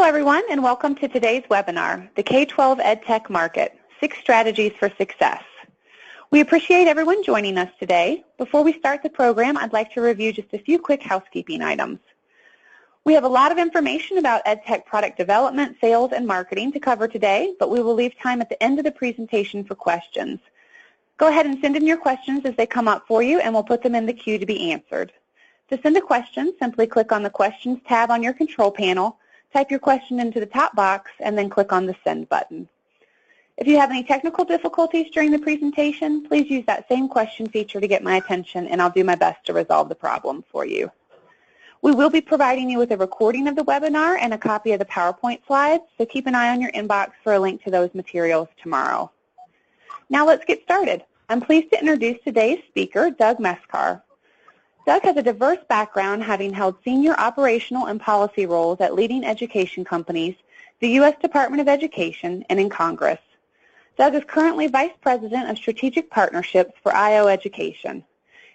Hello everyone, and welcome to today's webinar, the K-12 EdTech Market, 6 Strategies for Success. We appreciate everyone joining us today. Before we start the program, I'd like to review just a few quick housekeeping items. We have a lot of information about EdTech product development, sales, and marketing to cover today, but we will leave time at the end of the presentation for questions. Go ahead and send in your questions as they come up for you, and we'll put them in the queue to be answered. To send a question, simply click on the Questions tab on your control panel, type your question into the top box, and then click on the Send button. If you have any technical difficulties during the presentation, please use that same question feature to get my attention, and I'll do my best to resolve the problem for you. We will be providing you with a recording of the webinar and a copy of the PowerPoint slides, so keep an eye on your inbox for a link to those materials tomorrow. Now let's get started. I'm pleased to introduce today's speaker, Doug Mesecar. Doug has a diverse background, having held senior operational and policy roles at leading education companies, the U.S. Department of Education, and in Congress. Doug is currently Vice President of Strategic Partnerships for IO Education.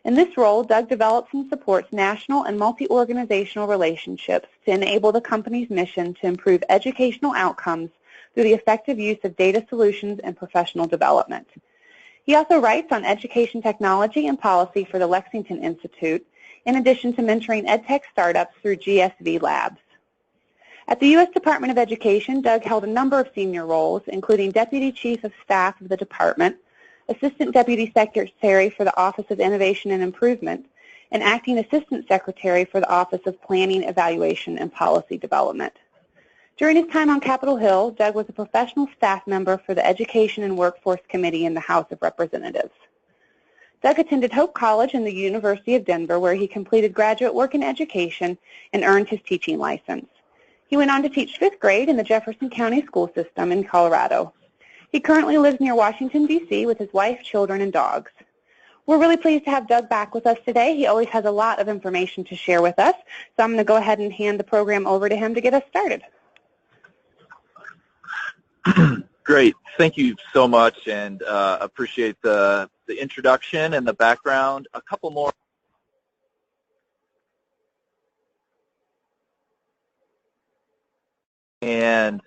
In this role, Doug develops and supports national and multi-organizational relationships to enable the company's mission to improve educational outcomes through the effective use of data solutions and professional development. He also writes on education technology and policy for the Lexington Institute, in addition to mentoring EdTech startups through GSV Labs. At the U.S. Department of Education, Doug held a number of senior roles, including Deputy Chief of Staff of the Department, Assistant Deputy Secretary for the Office of Innovation and Improvement, and Acting Assistant Secretary for the Office of Planning, Evaluation, and Policy Development. During his time on Capitol Hill, Doug was a professional staff member for the Education and Workforce Committee in the House of Representatives. Doug attended Hope College and the University of Denver, where he completed graduate work in education and earned his teaching license. He went on to teach 5th grade in the Jefferson County school system in Colorado. He currently lives near Washington, D.C. with his wife, children, and dogs. We're really pleased to have Doug back with us today. He always has a lot of information to share with us, so I'm going to go ahead and hand the program over to him to get us started. Great. Thank you so much, and appreciate the introduction and the background. A couple more. And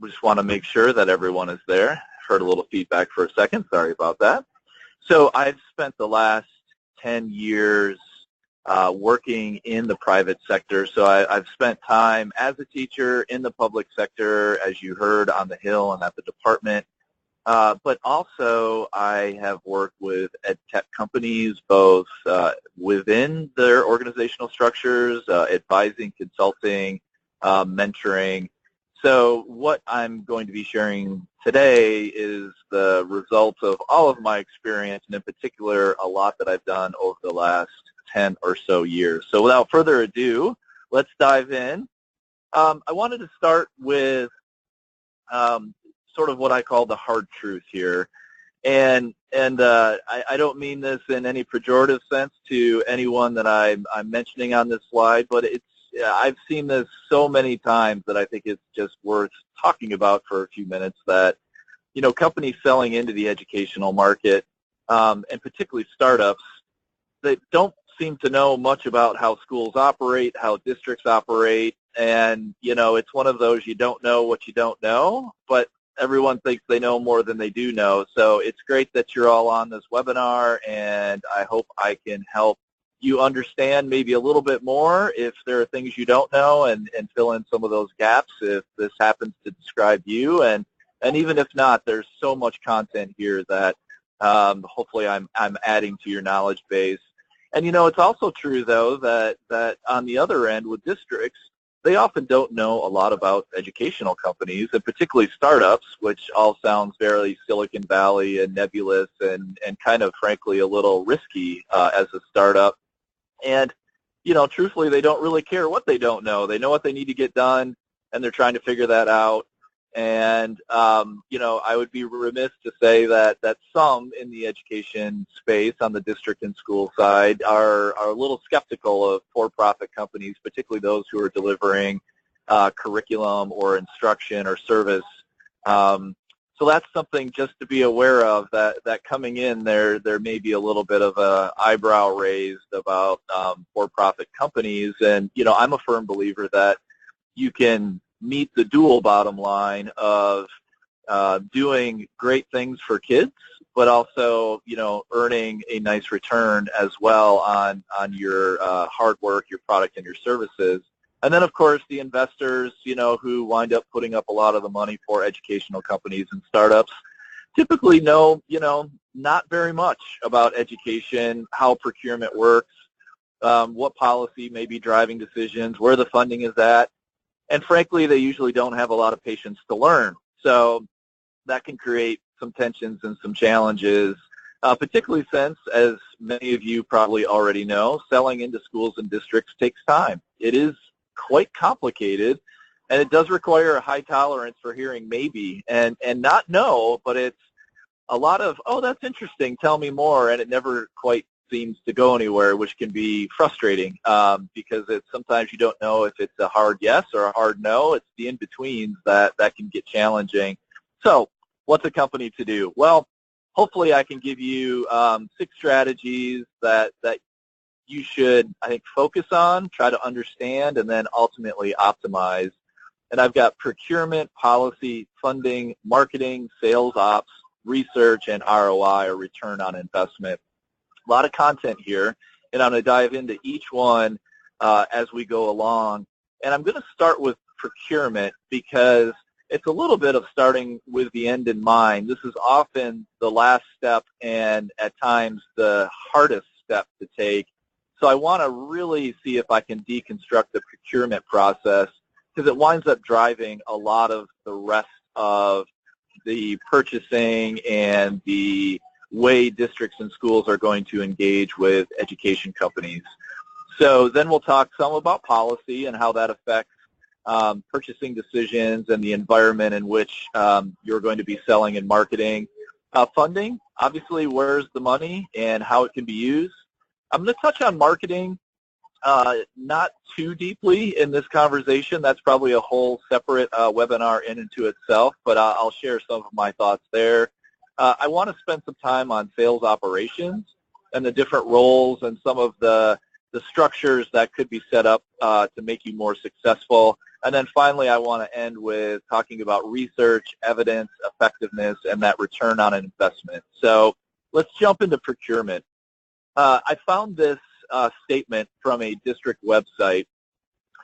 we just want to make sure that everyone is there. Heard a little feedback for a second. Sorry about that. So I've spent the last 10 years working in the private sector. So I've spent time as a teacher in the public sector, as you heard, on the Hill and at the department. But also I have worked with EdTech companies, both within their organizational structures, advising, consulting, mentoring. So what I'm going to be sharing today is the result of all of my experience, and in particular a lot that I've done over the last 10 or so years. So without further ado, let's dive in. I wanted to start with sort of what I call the hard truth here. And I don't mean this in any pejorative sense to anyone that I'm mentioning on this slide, but I've seen this so many times that I think it's just worth talking about for a few minutes, that, you know, companies selling into the educational market, and particularly startups, they don't seem to know much about how schools operate, how districts operate, and, you know, it's one of those you don't know what you don't know, but everyone thinks they know more than they do know. So it's great that you're all on this webinar, and I hope I can help you understand maybe a little bit more if there are things you don't know, and fill in some of those gaps if this happens to describe you. And even if not, there's so much content here that hopefully I'm adding to your knowledge base. And, you know, it's also true, though, that on the other end with districts, they often don't know a lot about educational companies, and particularly startups, which all sounds very Silicon Valley and nebulous and kind of, frankly, a little risky as a startup. And, you know, truthfully, they don't really care what they don't know. They know what they need to get done, and they're trying to figure that out. And, you know, I would be remiss to say that some in the education space on the district and school side are a little skeptical of for-profit companies, particularly those who are delivering curriculum or instruction or service. So that's something just to be aware of, that coming in there may be a little bit of a eyebrow raised about for-profit companies. And, you know, I'm a firm believer that you can meet the dual bottom line of doing great things for kids, but also, earning a nice return as well on your hard work, your product, and your services. And then, of course, the investors, who wind up putting up a lot of the money for educational companies and startups typically know, not very much about education, how procurement works, what policy may be driving decisions, where the funding is at. And frankly, they usually don't have a lot of patience to learn. So that can create some tensions and some challenges, particularly since, as many of you probably already know, selling into schools and districts takes time. It is quite complicated, and it does require a high tolerance for hearing maybe and not no, but it's a lot of, oh, that's interesting, tell me more, and it never quite seems to go anywhere, which can be frustrating because sometimes you don't know if it's a hard yes or a hard no. It's the in-betweens that can get challenging. So what's a company to do? Well, hopefully I can give you 6 strategies that you should, I think, focus on, try to understand, and then ultimately optimize. And I've got procurement, policy, funding, marketing, sales ops, research, and ROI, or return on investment. A lot of content here, and I'm going to dive into each one as we go along. And I'm going to start with procurement because it's a little bit of starting with the end in mind. This is often the last step and at times the hardest step to take. So I want to really see if I can deconstruct the procurement process because it winds up driving a lot of the rest of the purchasing and the way districts and schools are going to engage with education companies. So then we'll talk some about policy and how that affects purchasing decisions and the environment in which you're going to be selling and marketing. Funding, obviously, where's the money and how it can be used. I'm going to touch on marketing, not too deeply in this conversation. That's probably a whole separate webinar in and to itself, but I'll share some of my thoughts there. I want to spend some time on sales operations and the different roles and some of the structures that could be set up to make you more successful. And then finally, I want to end with talking about research, evidence, effectiveness, and that return on an investment. So let's jump into procurement. I found this statement from a district website,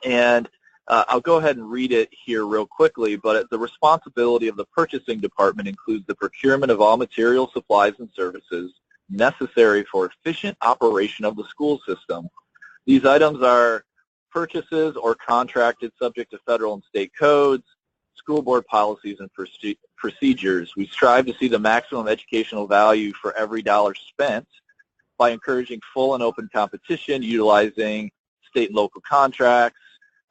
and I'll go ahead and read it here real quickly, but the responsibility of the purchasing department includes the procurement of all materials, supplies, and services necessary for efficient operation of the school system. These items are purchases or contracted subject to federal and state codes, school board policies, and procedures. We strive to see the maximum educational value for every dollar spent by encouraging full and open competition, utilizing state and local contracts,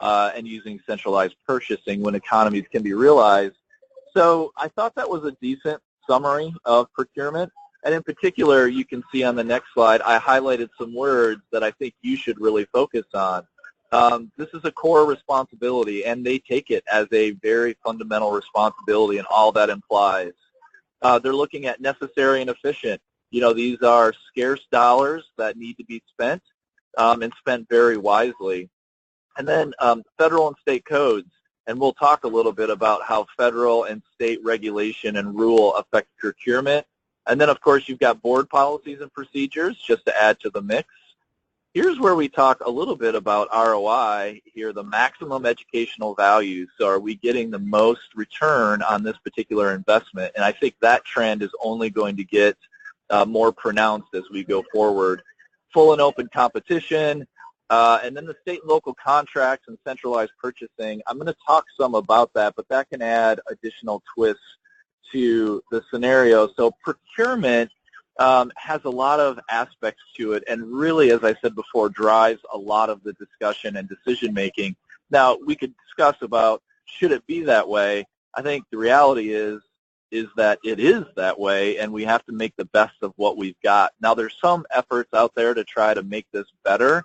and using centralized purchasing when economies can be realized. So I thought that was a decent summary of procurement. And in particular, you can see on the next slide, I highlighted some words that I think you should really focus on. This is a core responsibility, and they take it as a very fundamental responsibility and all that implies. They're looking at necessary and efficient. These are scarce dollars that need to be spent and spent very wisely. And then federal and state codes, and we'll talk a little bit about how federal and state regulation and rule affect procurement. And then, of course, you've got board policies and procedures, just to add to the mix. Here's where we talk a little bit about ROI here, the maximum educational value. So are we getting the most return on this particular investment? And I think that trend is only going to get more pronounced as we go forward. Full and open competition, and then the state and local contracts and centralized purchasing. I'm going to talk some about that, but that can add additional twists to the scenario. So procurement has a lot of aspects to it, and really, as I said before, drives a lot of the discussion and decision making. Now, we could discuss about should it be that way. I think the reality is that it is that way, and we have to make the best of what we've got. Now, there's some efforts out there to try to make this better,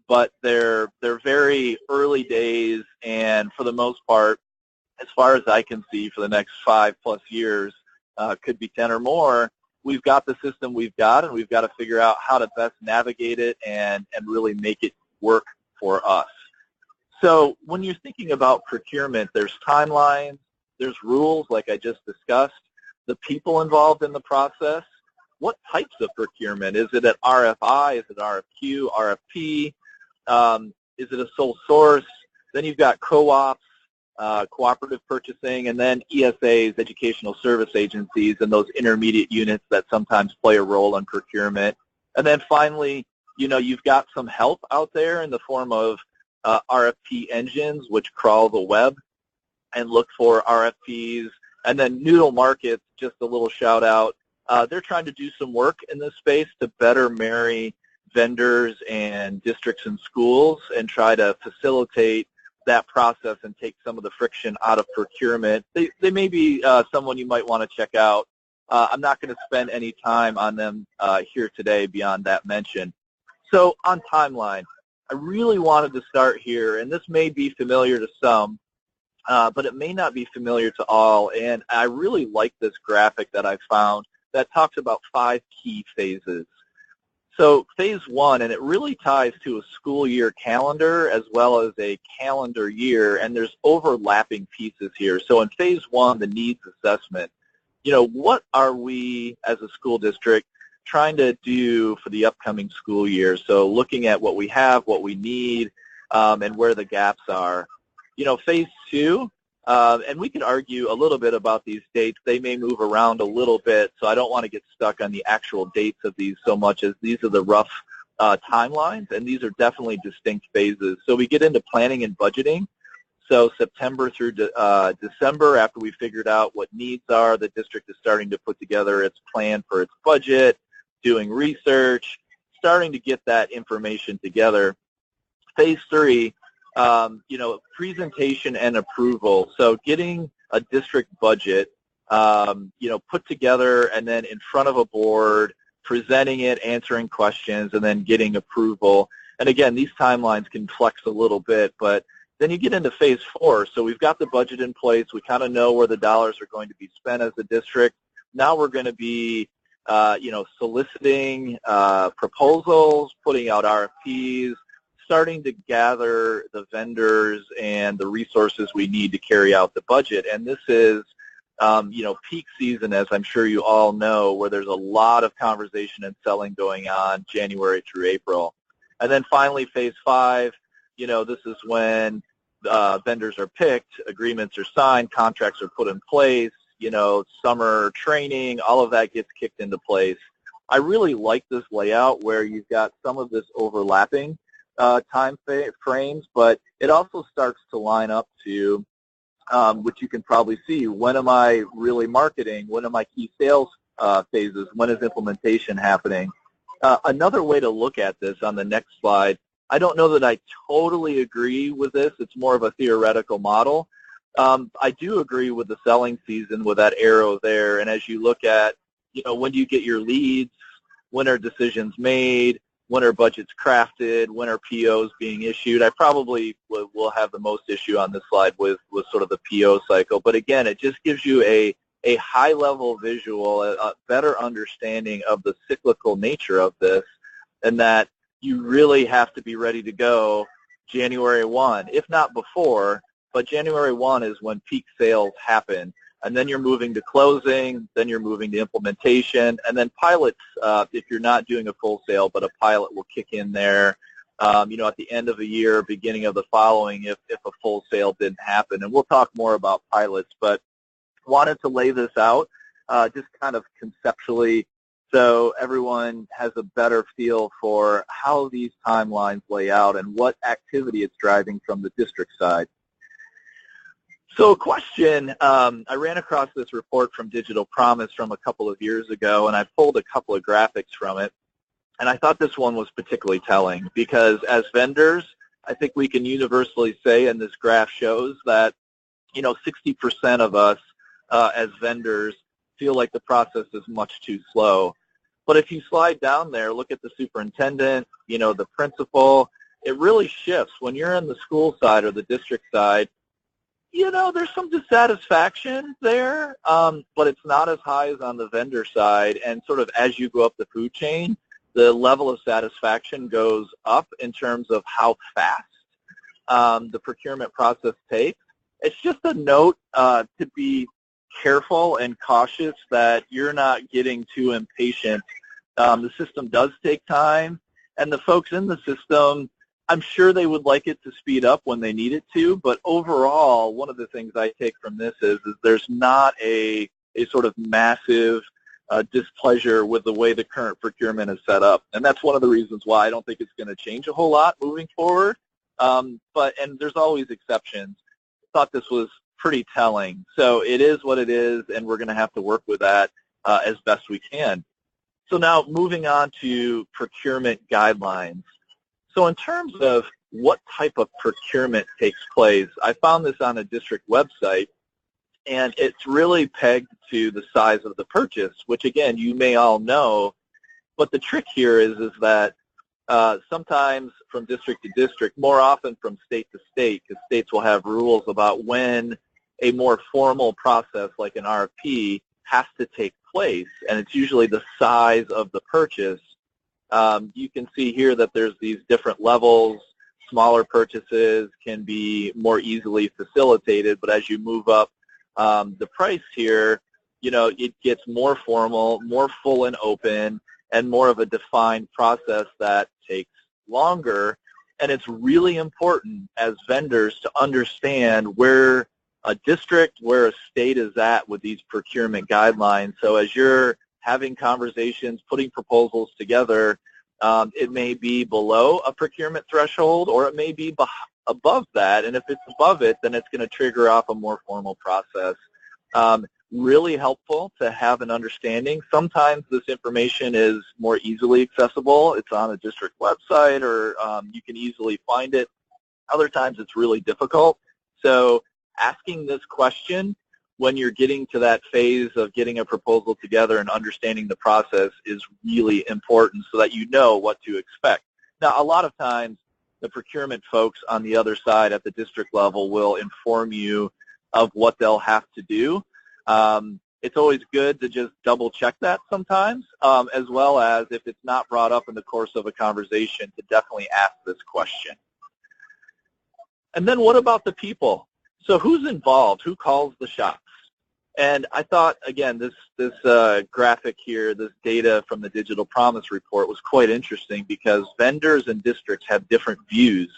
but they're very early days, and for the most part, as far as I can see, for the next 5+ years, could be 10 or more, we've got the system we've got, and we've got to figure out how to best navigate it and really make it work for us. So when you're thinking about procurement, there's timelines, there's rules like I just discussed, the people involved in the process. What types of procurement? Is it an RFI? Is it RFQ, RFP? Is it a sole source? Then you've got co-ops, cooperative purchasing, and then ESAs, educational service agencies, and those intermediate units that sometimes play a role in procurement. And then finally, you've got some help out there in the form of RFP engines, which crawl the web and look for RFPs. And then Noodle Markets, just a little shout out, they're trying to do some work in this space to better marry vendors and districts and schools and try to facilitate that process and take some of the friction out of procurement. They may be someone you might want to check out. I'm not going to spend any time on them here today beyond that mention. So on timeline, I really wanted to start here, and this may be familiar to some, but it may not be familiar to all, and I really like this graphic that I found that talks about 5 key phases. So phase 1, and it really ties to a school year calendar as well as a calendar year, and there's overlapping pieces here. So in phase 1, the needs assessment, what are we as a school district trying to do for the upcoming school year? So looking at what we have, what we need, and where the gaps are. Phase 2, and we could argue a little bit about these dates. They may move around a little bit, so I don't want to get stuck on the actual dates of these so much as these are the rough timelines, and these are definitely distinct phases. So we get into planning and budgeting. So September through December, after we figured out what needs are, the district is starting to put together its plan for its budget, doing research, starting to get that information together. Phase 3, presentation and approval. So getting a district budget, put together and then in front of a board, presenting it, answering questions, and then getting approval. And again, these timelines can flex a little bit, but then you get into phase 4. So we've got the budget in place. We kind of know where the dollars are going to be spent as a district. Now we're going to be, soliciting proposals, putting out RFPs, starting to gather the vendors and the resources we need to carry out the budget. And this is, peak season, as I'm sure you all know, where there's a lot of conversation and selling going on January through April. And then finally, phase 5, this is when vendors are picked, agreements are signed, contracts are put in place, summer training, all of that gets kicked into place. I really like this layout where you've got some of this overlapping time frames, but it also starts to line up to, which you can probably see, when am I really marketing? When are my key sales phases? When is implementation happening? Another way to look at this on the next slide, I don't know that I totally agree with this. It's more of a theoretical model. I do agree with the selling season with that arrow there, and as you look at, when do you get your leads? When are decisions made? When are budgets crafted? When are POs being issued? I probably will have the most issue on this slide with sort of the PO cycle. But again, it just gives you a high-level visual, a better understanding of the cyclical nature of this, and that you really have to be ready to go January 1, if not before, but January 1 is when peak sales happen. And then you're moving to closing, then you're moving to implementation, and then pilots, if you're not doing a full sale, but a pilot will kick in there, at the end of the year, beginning of the following, if a full sale didn't happen. And we'll talk more about pilots, but wanted to lay this out just kind of conceptually so everyone has a better feel for how these timelines lay out and what activity it's driving from the district side. So a question, I ran across this report from Digital Promise from a couple of years ago, and I pulled a couple of graphics from it, and I thought this one was particularly telling because as vendors, I think we can universally say, and this graph shows that, 60% of us as vendors feel like the process is much too slow. But if you slide down there, look at the superintendent, the principal, it really shifts. When you're in the school side or the district side, there's some dissatisfaction there, but it's not as high as on the vendor side. And sort of as you go up the food chain, the level of satisfaction goes up in terms of how fast the procurement process takes. It's just a note to be careful and cautious that you're not getting too impatient. The system does take time, and the folks in the system, I'm sure they would like it to speed up when they need it to, but overall, one of the things I take from this is there's not a sort of massive displeasure with the way the current procurement is set up. And that's one of the reasons why I don't think it's going to change a whole lot moving forward. And there's always exceptions. I thought this was pretty telling. So it is what it is, and we're going to have to work with that as best we can. So now moving on to procurement guidelines. So in terms of what type of procurement takes place, I found this on a district website, and it's really pegged to the size of the purchase, which again, you may all know, but the trick here is that sometimes from district to district, more often from state to state, because states will have rules about when a more formal process like an RFP has to take place, and it's usually the size of the purchase. You can see here that there's these different levels. Smaller purchases can be more easily facilitated, but as you move up the price here, you know, it gets more formal, more full and open, and more of a defined process that takes longer. And it's really important as vendors to understand where a district, where a state is at with these procurement guidelines. So as you're having conversations, putting proposals together, it may be below a procurement threshold, or it may be above that. And if it's above it, then it's going to trigger off a more formal process. Really helpful to have an understanding. Sometimes this information is more easily accessible. It's on a district website, or you can easily find it. Other times it's really difficult. So asking this question when you're getting to that phase of getting a proposal together and understanding the process is really important so that you know what to expect. Now, a lot of times the procurement folks on the other side at the district level will inform you of what they'll have to do. It's always good to just double check that sometimes, as well as if it's not brought up in the course of a conversation, to definitely ask this question. And then what about the people? So who's involved? Who calls the shots? And I thought, again, this graphic here, this data from the Digital Promise Report was quite interesting because vendors and districts have different views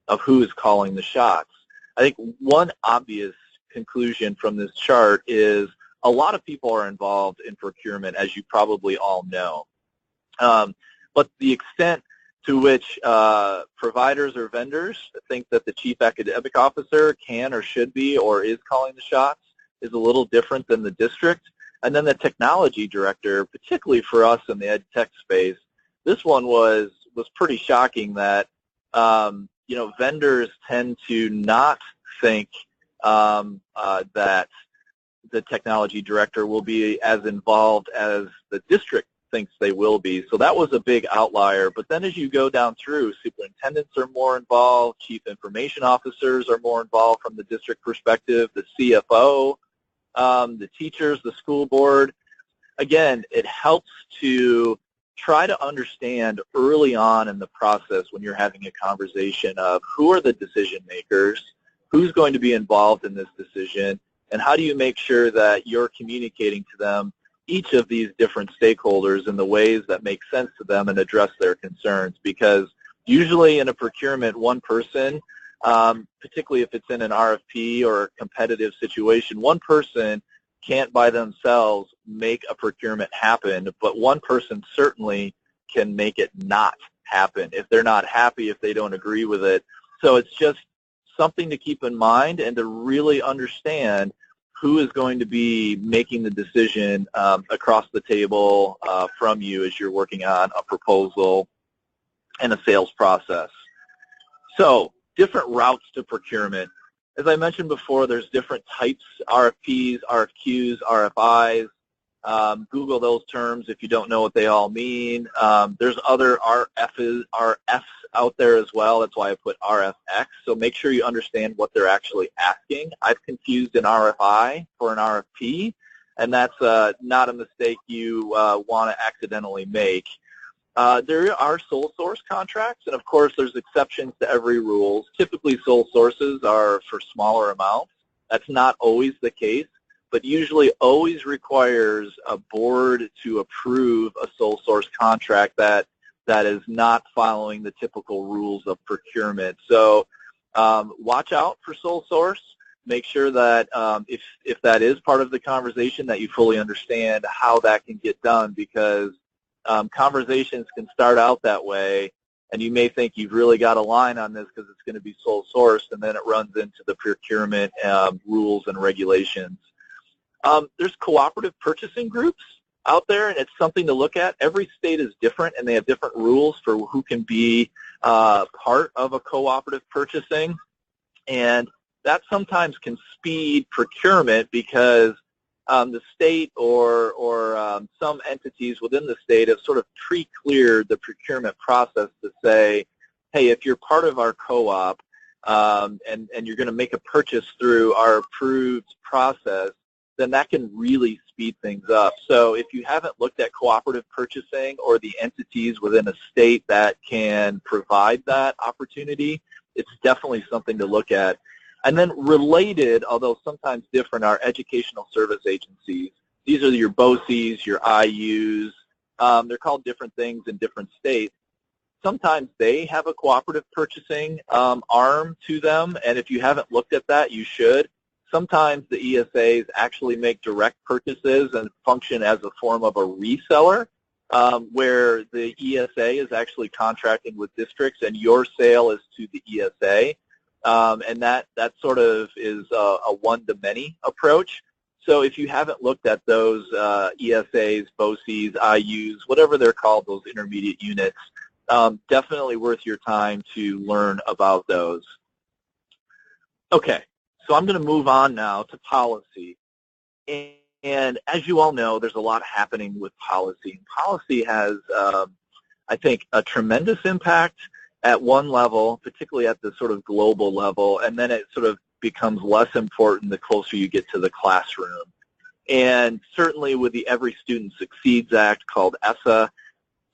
of who is calling the shots. I think one obvious conclusion from this chart is a lot of people are involved in procurement, as you probably all know. But the extent to which providers or vendors think that the chief academic officer can or should be or is calling the shots is a little different than the district. And then the technology director, particularly for us in the Edtech space, this one was pretty shocking that you know, vendors tend to not think that the technology director will be as involved as the district thinks they will be. So that was a big outlier. But then as you go down through, superintendents are more involved, chief information officers are more involved from the district perspective, the CFO, the teachers, the school board. Again, it helps to try to understand early on in the process when you're having a conversation of who are the decision makers, who's going to be involved in this decision, and how do you make sure that you're communicating to them each of these different stakeholders in the ways that make sense to them and address their concerns. Because usually in a procurement, one person, particularly if it's in an RFP or a competitive situation, one person can't by themselves make a procurement happen, but one person certainly can make it not happen if they're not happy, if they don't agree with it. So it's just something to keep in mind and to really understand who is going to be making the decision across the table from you as you're working on a proposal and a sales process. So different routes to procurement. As I mentioned before, there's different types, RFPs, RFQs, RFIs. Google those terms if you don't know what they all mean. There's other RFs out there as well. That's why I put RFX. So make sure you understand what they're actually asking. I've confused an RFI for an RFP, and that's not a mistake you want to accidentally make. There are sole source contracts, and of course there's exceptions to every rule. Typically sole sources are for smaller amounts. That's not always the case, but usually always requires a board to approve a sole source contract that is not following the typical rules of procurement. So watch out for sole source. Make sure that if that is part of the conversation, that you fully understand how that can get done, because conversations can start out that way, and you may think you've really got a line on this because it's going to be sole sourced, and then it runs into the procurement rules and regulations. There's cooperative purchasing groups out there, and it's something to look at. Every state is different, and they have different rules for who can be part of a cooperative purchasing, and that sometimes can speed procurement because the state or some entities within the state have sort of pre-cleared the procurement process to say, hey, if you're part of our co-op and you're going to make a purchase through our approved process, then that can really speed things up. So if you haven't looked at cooperative purchasing or the entities within a state that can provide that opportunity, it's definitely something to look at. And then related, although sometimes different, are educational service agencies. These are your BOCES, your IUs. They're called different things in different states. Sometimes they have a cooperative purchasing arm to them, and if you haven't looked at that, you should. Sometimes the ESAs actually make direct purchases and function as a form of a reseller, where the ESA is actually contracting with districts and your sale is to the ESA. And that sort of is a one-to-many approach. So if you haven't looked at those ESAs, BOCES, IUs, whatever they're called, those intermediate units, definitely worth your time to learn about those. Okay, so I'm going to move on now to policy. And as you all know, there's a lot happening with policy. Policy has, I think, a tremendous impact at one level, particularly at the sort of global level, and then it sort of becomes less important the closer you get to the classroom. And certainly with the Every Student Succeeds Act, called ESSA,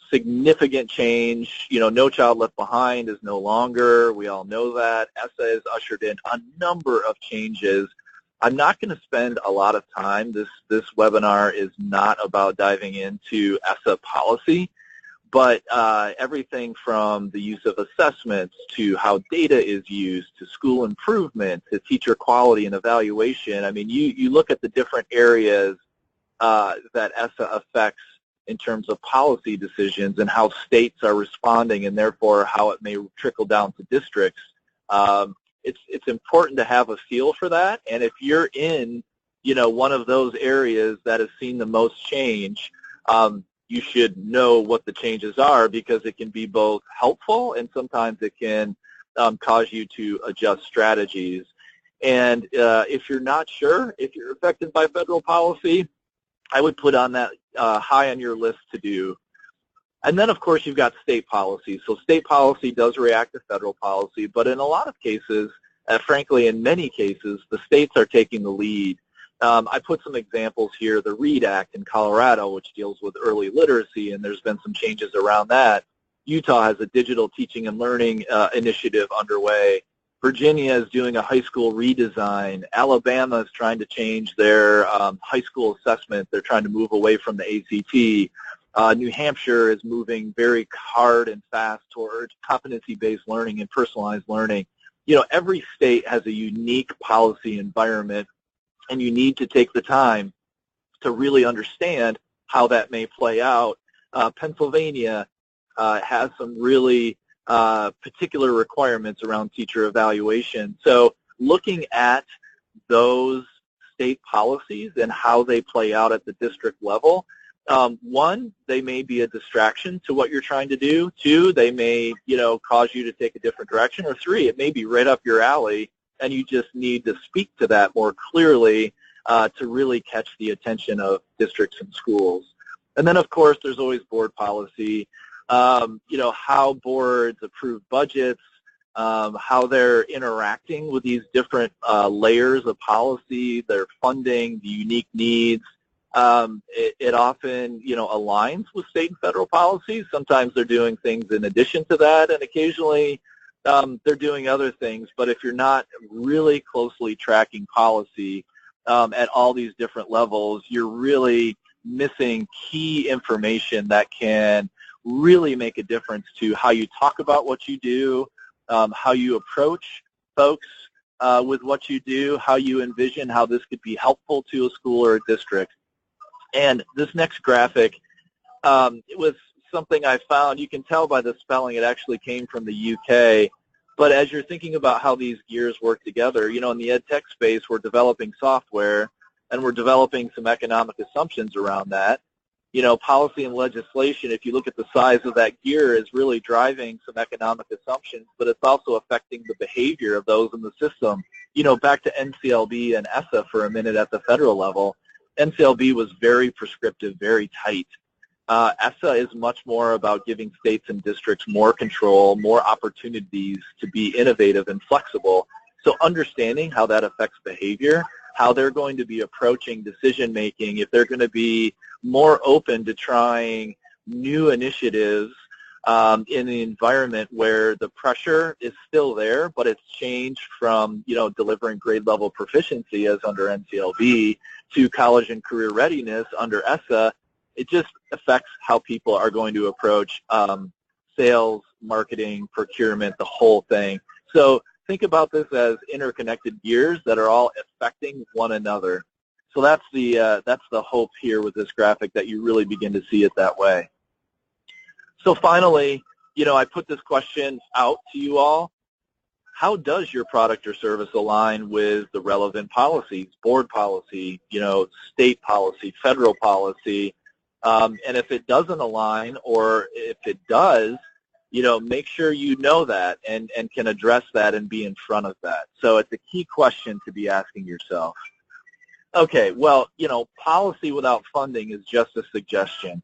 significant change. You know, No Child Left Behind is no longer. We all know that. ESSA has ushered in a number of changes. I'm not going to spend a lot of time. This webinar is not about diving into ESSA policy. But everything from the use of assessments to how data is used to school improvement to teacher quality and evaluation. I mean, you look at the different areas that ESSA affects in terms of policy decisions and how states are responding, and therefore how it may trickle down to districts. It's important to have a feel for that. And if you're in, one of those areas that has seen the most change, you should know what the changes are, because it can be both helpful and sometimes it can cause you to adjust strategies. And if you're not sure if you're affected by federal policy, I would put on that high on your list to do. And then, of course, you've got state policy. So state policy does react to federal policy, but in a lot of cases, frankly, in many cases, the states are taking the lead. I put some examples here. The READ Act in Colorado, which deals with early literacy, and there's been some changes around that. Utah has a digital teaching and learning initiative underway. Virginia is doing a high school redesign. Alabama is trying to change their high school assessment. They're trying to move away from the ACT. New Hampshire is moving very hard and fast towards competency-based learning and personalized learning. Every state has a unique policy environment, and you need to take the time to really understand how that may play out. Pennsylvania has some really particular requirements around teacher evaluation. So looking at those state policies and how they play out at the district level, one, they may be a distraction to what you're trying to do. Two, they may, cause you to take a different direction. Or three, it may be right up your alley, and you just need to speak to that more clearly to really catch the attention of districts and schools. And then, of course, there's always board policy, how boards approve budgets, how they're interacting with these different layers of policy, their funding, the unique needs. It often, aligns with state and federal policies. Sometimes they're doing things in addition to that, and occasionally they're doing other things. But if you're not really closely tracking policy at all these different levels, you're really missing key information that can really make a difference to how you talk about what you do, how you approach folks with what you do, how you envision how this could be helpful to a school or a district. And this next graphic, it was something I found. You can tell by the spelling it actually came from the UK. But as you're thinking about how these gears work together, in the Edtech space, we're developing software, and we're developing some economic assumptions around that. Policy and legislation, if you look at the size of that gear, is really driving some economic assumptions, but it's also affecting the behavior of those in the system. Back to NCLB and ESSA for a minute at the federal level. NCLB was very prescriptive, very tight. ESSA is much more about giving states and districts more control, more opportunities to be innovative and flexible. So understanding how that affects behavior, how they're going to be approaching decision-making, if they're going to be more open to trying new initiatives in an environment where the pressure is still there, but it's changed from, delivering grade-level proficiency as under NCLB to college and career readiness under ESSA. It just affects how people are going to approach sales, marketing, procurement, the whole thing. So think about this as interconnected gears that are all affecting one another. So that's the hope here with this graphic, that you really begin to see it that way. So finally, I put this question out to you all. How does your product or service align with the relevant policies, board policy, state policy, federal policy? And if it doesn't align, or if it does, make sure you know that and can address that and be in front of that. So it's a key question to be asking yourself. Okay, well, policy without funding is just a suggestion.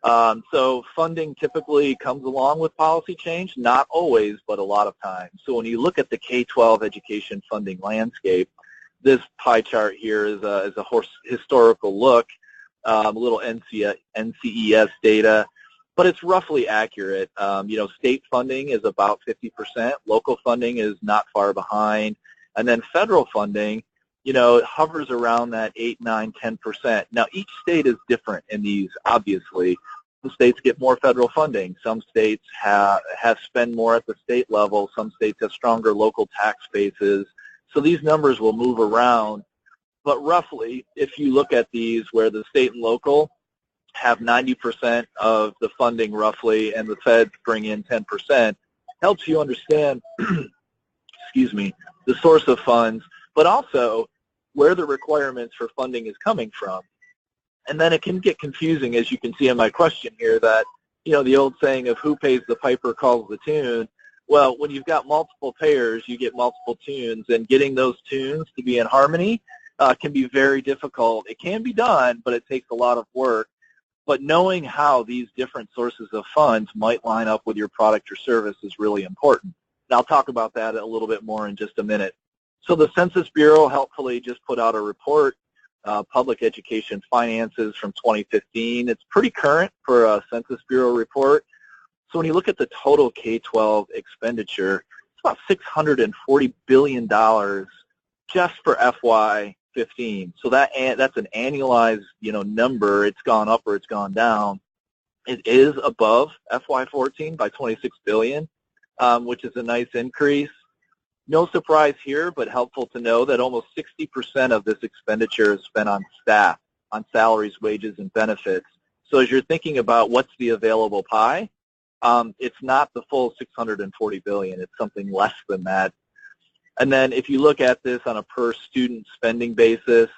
So funding typically comes along with policy change, not always, but a lot of times. So when you look at the K-12 education funding landscape, this pie chart here is a historical look, a little NCES data, but it's roughly accurate. State funding is about 50%, local funding is not far behind, and then federal funding, it hovers around that 8, 9, 10%. Now, each state is different in these, obviously. Some states get more federal funding. Some states have spend more at the state level. Some states have stronger local tax bases. So these numbers will move around. But roughly, if you look at these where the state and local have 90% of the funding roughly, and the feds bring in 10%, helps you understand, the source of funds, but also where the requirements for funding is coming from. And then it can get confusing, as you can see in my question here, that, the old saying of who pays the piper calls the tune. Well, when you've got multiple payers, you get multiple tunes, and getting those tunes to be in harmony can be very difficult. It can be done, but it takes a lot of work. But knowing how these different sources of funds might line up with your product or service is really important. And I'll talk about that a little bit more in just a minute. So the Census Bureau helpfully just put out a report, Public Education Finances from 2015. It's pretty current for a Census Bureau report. So when you look at the total K-12 expenditure, it's about $640 billion just for FY15. So that's an annualized, number. It's gone up or it's gone down. It is above FY14 by $26 billion, which is a nice increase. No surprise here, but helpful to know that almost 60% of this expenditure is spent on staff, on salaries, wages, and benefits. So as you're thinking about what's the available pie, it's not the full $640 billion. It's something less than that. And then if you look at this on a per student spending basis,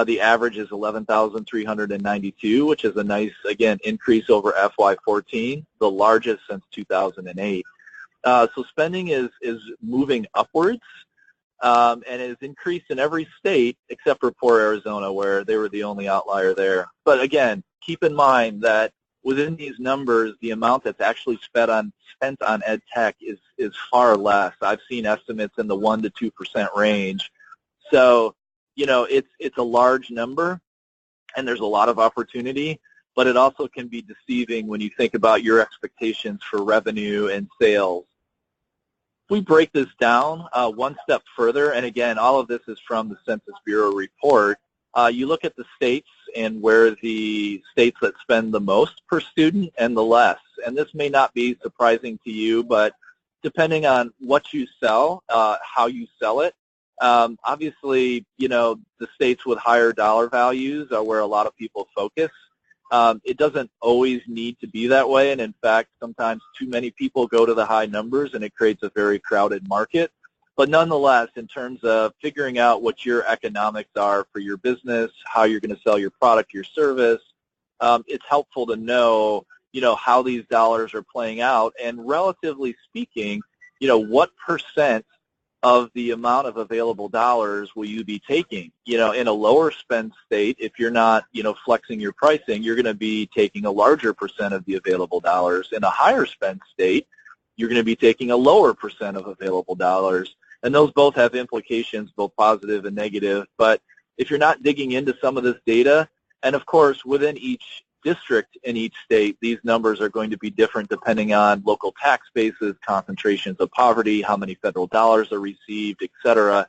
the average is $11,392, which is a nice, again, increase over FY14, the largest since 2008. So spending is moving upwards, and it has increased in every state except for poor Arizona, where they were the only outlier there. But again, keep in mind that within these numbers, the amount that's actually spent on EdTech is far less. I've seen estimates in the 1 to 2% range. So, it's a large number, and there's a lot of opportunity, but it also can be deceiving when you think about your expectations for revenue and sales. We break this down one step further, and again, all of this is from the Census Bureau report. You look at the states and where the states that spend the most per student and the less. And this may not be surprising to you, but depending on what you sell, how you sell it, obviously, the states with higher dollar values are where a lot of people focus. It doesn't always need to be that way, and in fact, sometimes too many people go to the high numbers and it creates a very crowded market. But nonetheless, in terms of figuring out what your economics are for your business, how you're going to sell your product, your service, it's helpful to know, how these dollars are playing out. And relatively speaking, what percent of the amount of available dollars will you be taking? In a lower spend state, if you're not, flexing your pricing, you're going to be taking a larger percent of the available dollars. In a higher spend state, you're going to be taking a lower percent of available dollars. And those both have implications, both positive and negative. But if you're not digging into some of this data, and of course within each district in each state, these numbers are going to be different depending on local tax bases, concentrations of poverty, how many federal dollars are received, et cetera.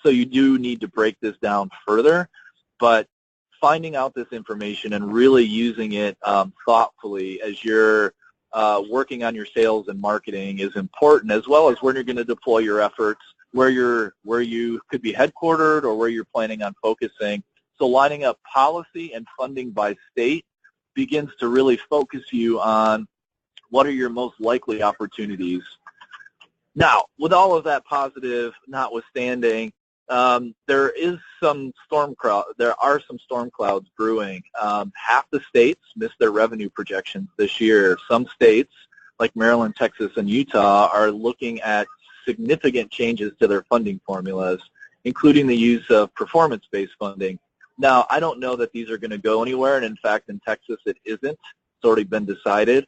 So you do need to break this down further. But finding out this information and really using it thoughtfully as you're working on your sales and marketing is important, as well as where you're going to deploy your efforts, where you could be headquartered or where you're planning on focusing. So lining up policy and funding by state begins to really focus you on what are your most likely opportunities. Now, with all of that positive notwithstanding, there are some storm clouds brewing. Half the states missed their revenue projections this year. Some states, like Maryland, Texas, and Utah, are looking at significant changes to their funding formulas, including the use of performance-based funding. Now, I don't know that these are going to go anywhere, and in fact, in Texas, it isn't. It's already been decided.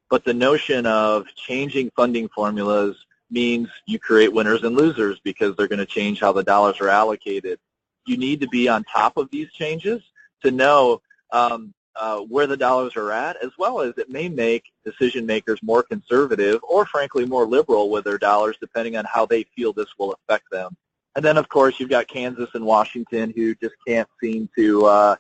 But the notion of changing funding formulas means you create winners and losers because they're going to change how the dollars are allocated. You need to be on top of these changes to know where the dollars are at, as well as it may make decision makers more conservative or, frankly, more liberal with their dollars, depending on how they feel this will affect them. And then, of course, you've got Kansas and Washington who just can't seem to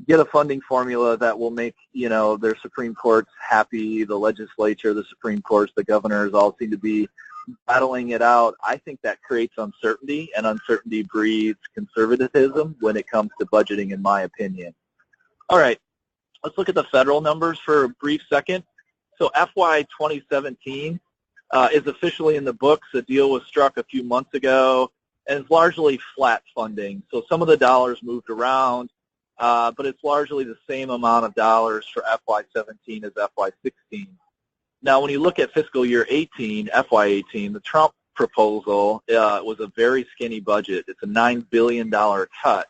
get a funding formula that will make, their Supreme Courts happy, the legislature, the Supreme Courts, the governors all seem to be battling it out. I think that creates uncertainty, and uncertainty breeds conservatism when it comes to budgeting, in my opinion. All right, let's look at the federal numbers for a brief second. So FY 2017 is officially in the books. A deal was struck a few months ago, and it's largely flat funding. So some of the dollars moved around, but it's largely the same amount of dollars for FY 17 as FY 16. Now, when you look at fiscal year 18, FY 18, the Trump proposal was a very skinny budget. It's a $9 billion cut.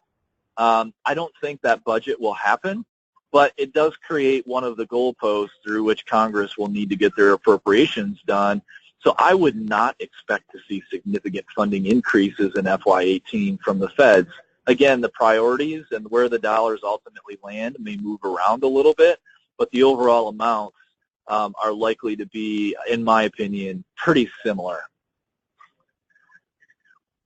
I don't think that budget will happen, but it does create one of the goalposts through which Congress will need to get their appropriations done. So I would not expect to see significant funding increases in FY 18 from the feds. Again, the priorities and where the dollars ultimately land may move around a little bit, but the overall amounts are likely to be, in my opinion, pretty similar.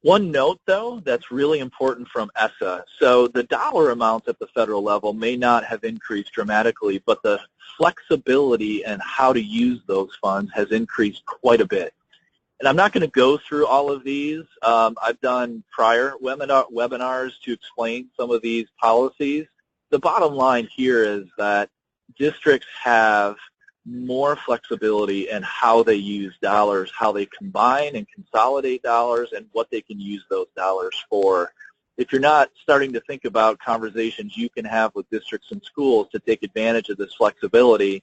One note, though, that's really important from ESSA. So the dollar amounts at the federal level may not have increased dramatically, but the flexibility and how to use those funds has increased quite a bit. And I'm not going to go through all of these. I've done prior webinars to explain some of these policies. The bottom line here is that districts have more flexibility in how they use dollars, how they combine and consolidate dollars, and what they can use those dollars for. If you're not starting to think about conversations you can have with districts and schools to take advantage of this flexibility,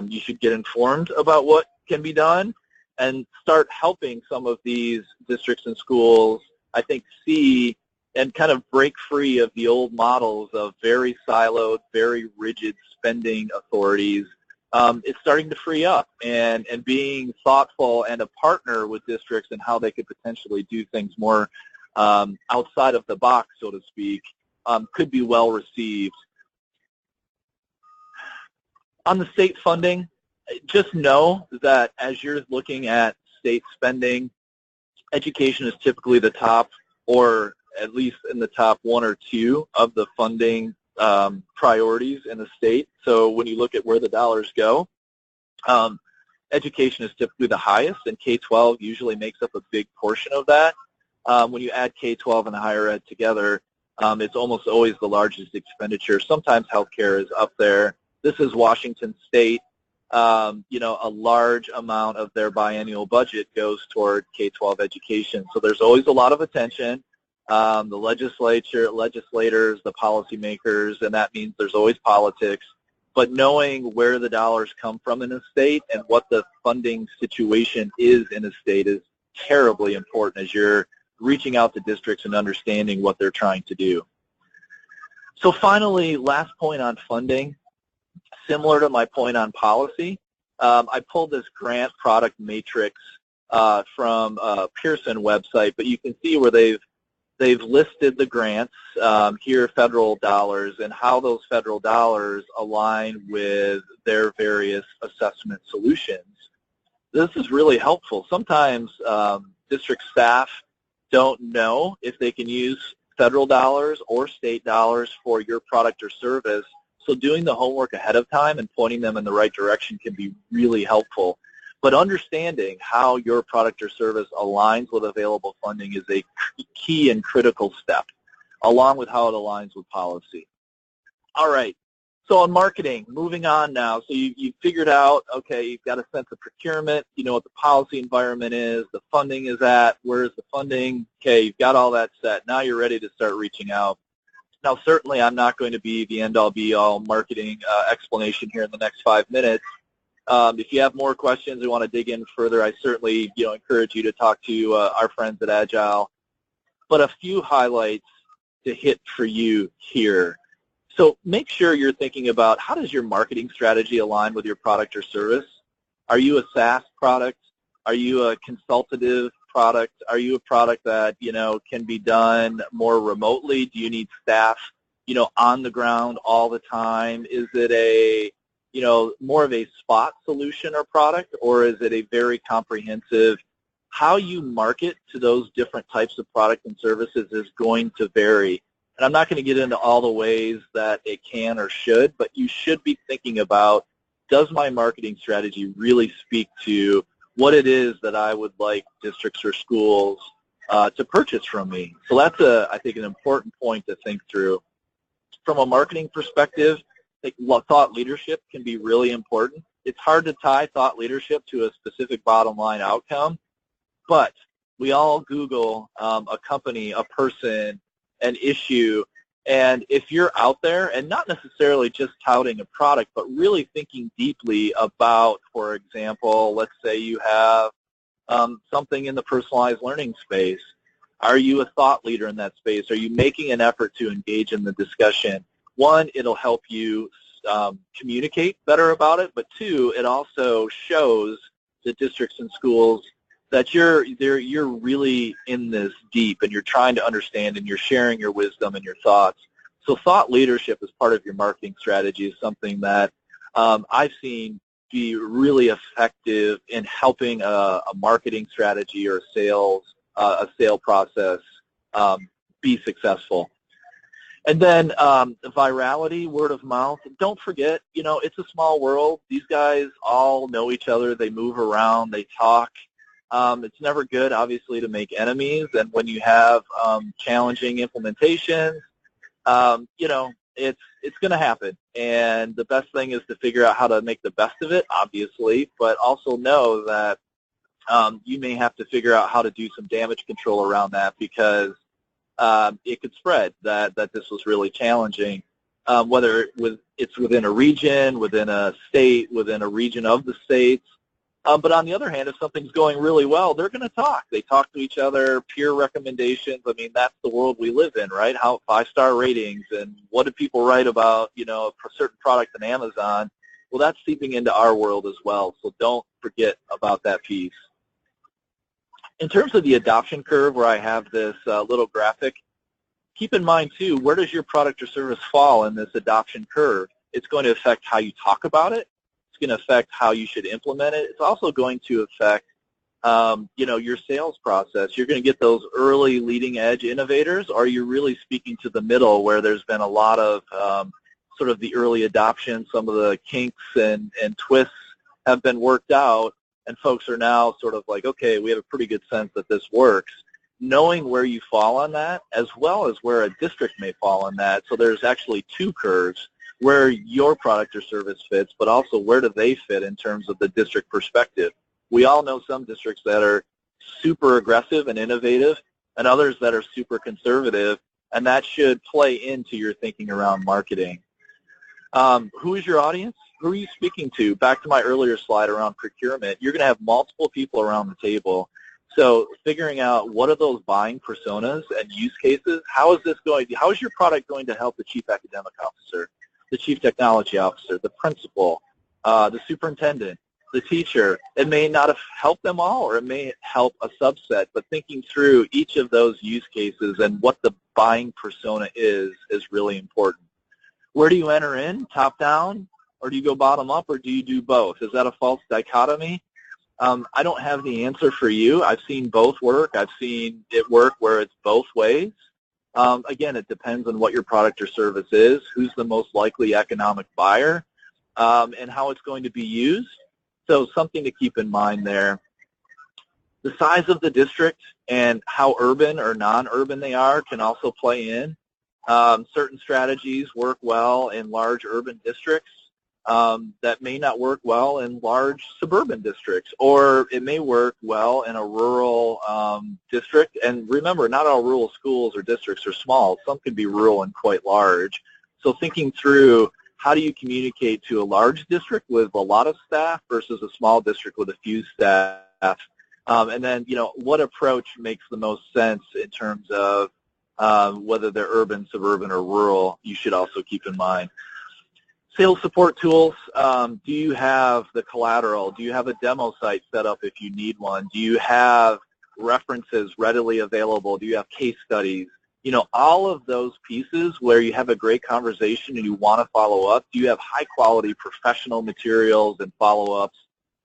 you should get informed about what can be done and start helping some of these districts and schools, I think, see and kind of break free of the old models of very siloed, very rigid spending authorities. It's starting to free up, and being thoughtful and a partner with districts and how they could potentially do things more outside of the box, so to speak, could be well received. On the state funding, just know that as you're looking at state spending, education is typically the top, or at least in the top one or two of the funding priorities in the state. So when you look at where the dollars go, education is typically the highest, and K-12 usually makes up a big portion of that. When you add K-12 and higher ed together, it's almost always the largest expenditure. Sometimes healthcare is up there. This is Washington State. A large amount of their biennial budget goes toward K-12 education. So there's always a lot of attention. The legislators, the policymakers, and that means there's always politics. But knowing where the dollars come from in a state and what the funding situation is in a state is terribly important as you're reaching out to districts and understanding what they're trying to do. So finally, last point on funding, similar to my point on policy, I pulled this grant product matrix from Pearson website, but you can see where they've listed the grants, here federal dollars, and how those federal dollars align with their various assessment solutions. This is really helpful. Sometimes district staff don't know if they can use federal dollars or state dollars for your product or service, so doing the homework ahead of time and pointing them in the right direction can be really helpful. But understanding how your product or service aligns with available funding is a key and critical step, along with how it aligns with policy. All right, so on marketing, moving on now. So you figured out, okay, you've got a sense of procurement, you know what the policy environment is, the funding is at, where's the funding? Okay, you've got all that set. Now you're ready to start reaching out. Now, certainly I'm not going to be the end-all, be-all marketing explanation here in the next 5 minutes. If you have more questions and want to dig in further, I certainly encourage you to talk to our friends at Agile. But a few highlights to hit for you here. So make sure you're thinking about how does your marketing strategy align with your product or service? Are you a SaaS product? Are you a consultative product? Are you a product that can be done more remotely? Do you need staff on the ground all the time? Is it a more of a spot solution or product, or is it a very comprehensive? How you market to those different types of product and services is going to vary. And I'm not going to get into all the ways that it can or should, but you should be thinking about, does my marketing strategy really speak to what it is that I would like districts or schools to purchase from me? So that's, I think, an important point to think through. From a marketing perspective, I think thought leadership can be really important. It's hard to tie thought leadership to a specific bottom line outcome, but we all Google a company, a person, an issue, and if you're out there and not necessarily just touting a product, but really thinking deeply about, for example, let's say you have something in the personalized learning space. Are you a thought leader in that space? Are you making an effort to engage in the discussion? One, it'll help you communicate better about it, but two, it also shows the districts and schools that you're really in this deep and you're trying to understand and you're sharing your wisdom and your thoughts. So thought leadership as part of your marketing strategy is something that I've seen be really effective in helping a marketing strategy or a sale process be successful. And then virality, word of mouth. Don't forget, it's a small world. These guys all know each other. They move around. They talk. It's never good, obviously, to make enemies. And when you have challenging implementations, it's going to happen. And the best thing is to figure out how to make the best of it, obviously, but also know that you may have to figure out how to do some damage control around that because it could spread that this was really challenging, whether it's within a region, within a state, within a region of the states. But on the other hand, if something's going really well, they're going to talk. They talk to each other, peer recommendations. I mean, that's the world we live in, right? How 5-star ratings and what do people write about, a certain product on Amazon? Well, that's seeping into our world as well, so don't forget about that piece. In terms of the adoption curve, where I have this little graphic, keep in mind, too, where does your product or service fall in this adoption curve? It's going to affect how you talk about it. It's going to affect how you should implement it. It's also going to affect your sales process. You're going to get those early leading edge innovators, or you're really speaking to the middle where there's been a lot of sort of the early adoption. Some of the kinks and twists have been worked out, and folks are now sort of like, okay, we have a pretty good sense that this works. Knowing where you fall on that, as well as where a district may fall on that, so there's actually two curves, where your product or service fits, but also where do they fit in terms of the district perspective. We all know some districts that are super aggressive and innovative, and others that are super conservative, and that should play into your thinking around marketing. Who is your audience? Who are you speaking to? Back to my earlier slide around procurement, you're going to have multiple people around the table. So figuring out what are those buying personas and use cases, how is your product going to help the chief academic officer, the chief technology officer, the principal, the superintendent, the teacher? It may not have helped them all, or it may help a subset, but thinking through each of those use cases and what the buying persona is really important. Where do you enter in, top down, or do you go bottom up, or do you do both? Is that a false dichotomy? I don't have the answer for you. I've seen both work. I've seen it work where it's both ways. Again, it depends on what your product or service is, who's the most likely economic buyer, and how it's going to be used. So something to keep in mind there. The size of the district and how urban or non-urban they are can also play in. Certain strategies work well in large urban districts that may not work well in large suburban districts, or it may work well in a rural district. And remember, not all rural schools or districts are small. Some can be rural and quite large. So thinking through, how do you communicate to a large district with a lot of staff versus a small district with a few staff? And then, what approach makes the most sense in terms of whether they're urban, suburban, or rural, you should also keep in mind. Sales support tools, do you have the collateral? Do you have a demo site set up if you need one? Do you have references readily available? Do you have case studies? All of those pieces where you have a great conversation and you want to follow up. Do you have high-quality professional materials and follow-ups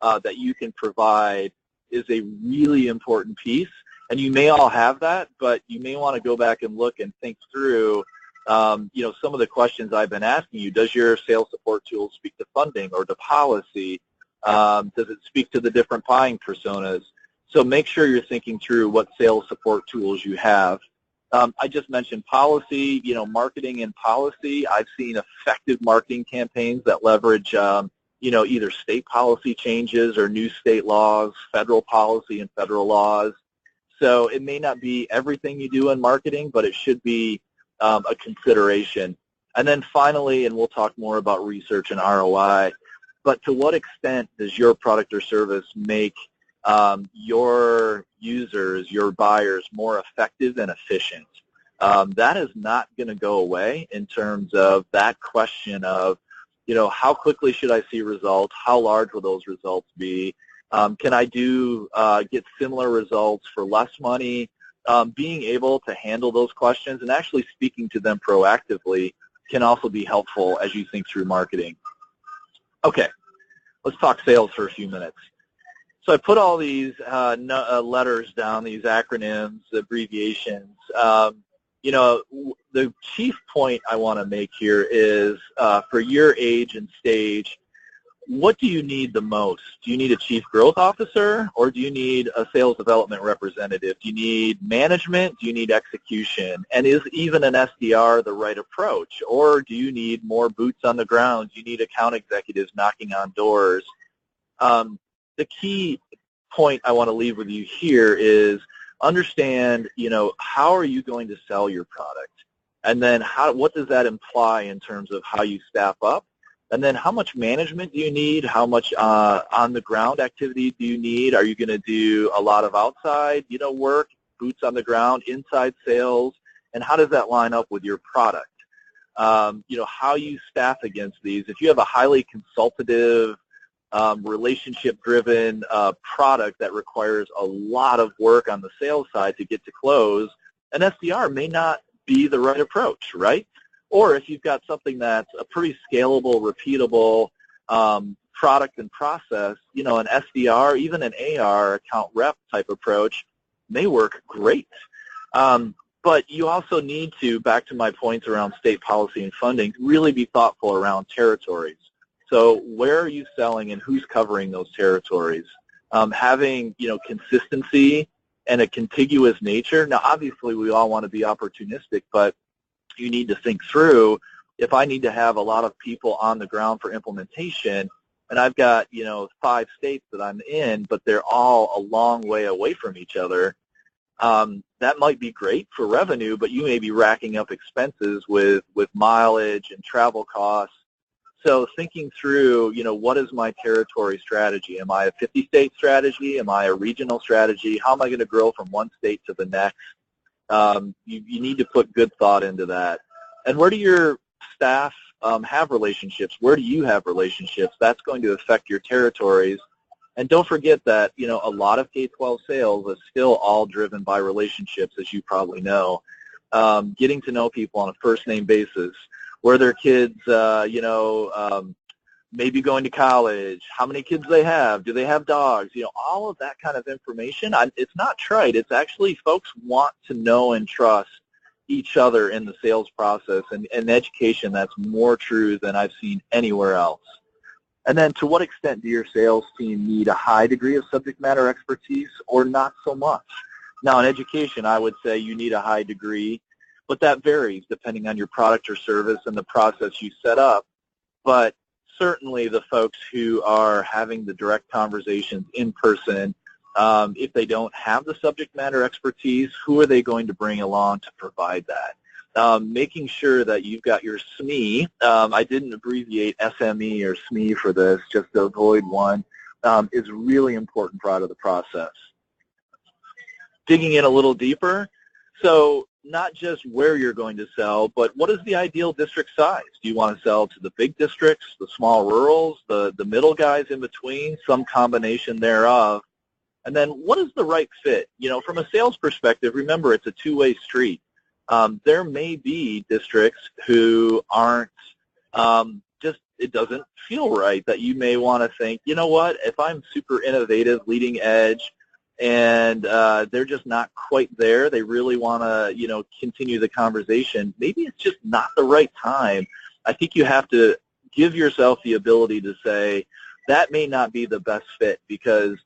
that you can provide is a really important piece. And you may all have that, but you may want to go back and look and think through some of the questions I've been asking you. Does your sales support tool speak to funding or to policy? Does it speak to the different buying personas? So make sure you're thinking through what sales support tools you have. I just mentioned policy, marketing and policy. I've seen effective marketing campaigns that leverage, either state policy changes or new state laws, federal policy and federal laws. So it may not be everything you do in marketing, but it should be a consideration. And then finally, and we'll talk more about research and ROI, but to what extent does your product or service make your users, your buyers, more effective and efficient? That is not going to go away in terms of that question of, how quickly should I see results? How large will those results be? Can I get similar results for less money? Being able to handle those questions and actually speaking to them proactively can also be helpful as you think through marketing. Okay, let's talk sales for a few minutes. So I put all these letters down, these acronyms, abbreviations. The chief point I want to make here is for your age and stage, what do you need the most? Do you need a chief growth officer, or do you need a sales development representative? Do you need management? Do you need execution? And is even an SDR the right approach? Or do you need more boots on the ground? Do you need account executives knocking on doors? The key point I want to leave with you here is understand, how are you going to sell your product? And then what does that imply in terms of how you staff up? And then how much management do you need? How much on-the-ground activity do you need? Are you going to do a lot of outside, work, boots on the ground, inside sales? And how does that line up with your product? How you staff against these. If you have a highly consultative, relationship-driven product that requires a lot of work on the sales side to get to close, an SDR may not be the right approach, right? Or if you've got something that's a pretty scalable, repeatable product and process, you know, an SDR, even an AR, account rep type approach may work great. But you also need to, back to my points around state policy and funding, really be thoughtful around territories. So where are you selling and who's covering those territories? Having, you know, consistency and a contiguous nature. Now, obviously, we all want to be opportunistic, but you need to think through, if I need to have a lot of people on the ground for implementation, and I've got, you know, 5 states that I'm in, but they're all a long way away from each other, that might be great for revenue, but you may be racking up expenses with mileage and travel costs. So thinking through, you know, what is my territory strategy? Am I a 50-state strategy? Am I a regional strategy? How am I going to grow from one state to the next? You need to put good thought into that. And where do your staff have relationships? Where do you have relationships? That's going to affect your territories. And don't forget that, you know, a lot of K-12 sales is still all driven by relationships, as you probably know. Getting to know people on a first-name basis, where their kids, you know, maybe going to college, how many kids they have, do they have dogs, you know, all of that kind of information. It's not trite. It's actually folks want to know and trust each other in the sales process, and education that's more true than I've seen anywhere else. And then to what extent do your sales team need a high degree of subject matter expertise or not so much? Now, in education, I would say you need a high degree, but that varies depending on your product or service and the process you set up. But certainly the folks who are having the direct conversations in person, if they don't have the subject matter expertise, who are they going to bring along to provide that? Making sure that you've got your SME, I didn't abbreviate SME or SME for this, just to avoid one, is a really important part of the process. Digging in a little deeper, so not just where you're going to sell, but what is the ideal district size? Do you want to sell to the big districts, the small rurals, the middle guys in between, some combination thereof? And then what is the right fit? You know, from a sales perspective, remember it's a two-way street. There may be districts who aren't just, it doesn't feel right, that you may want to think, you know what, if I'm super innovative, leading edge, and they're just not quite there, they really want to, you know, continue the conversation, maybe it's just not the right time. I think you have to give yourself the ability to say, that may not be the best fit, because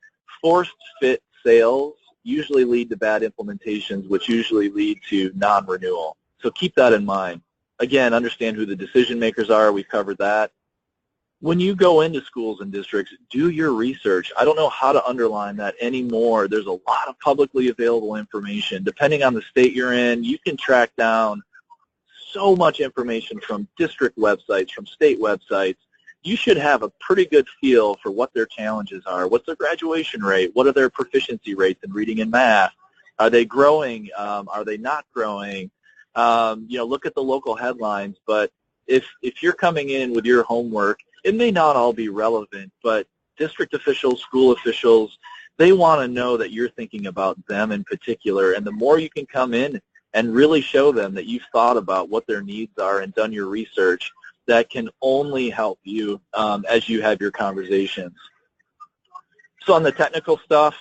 forced fit sales usually lead to bad implementations, which usually lead to non-renewal. So keep that in mind. Again, understand who the decision makers are. We've covered that. When you go into schools and districts, do your research. I don't know how to underline that anymore. There's a lot of publicly available information. Depending on the state you're in, you can track down so much information from district websites, from state websites. You should have a pretty good feel for what their challenges are. What's their graduation rate? What are their proficiency rates in reading and math? Are they growing? Are they not growing? You know, look at the local headlines. But if you're coming in with your homework, it may not all be relevant, but district officials, school officials, they want to know that you're thinking about them in particular. And the more you can come in and really show them that you've thought about what their needs are and done your research, that can only help you as you have your conversations. So on the technical stuff,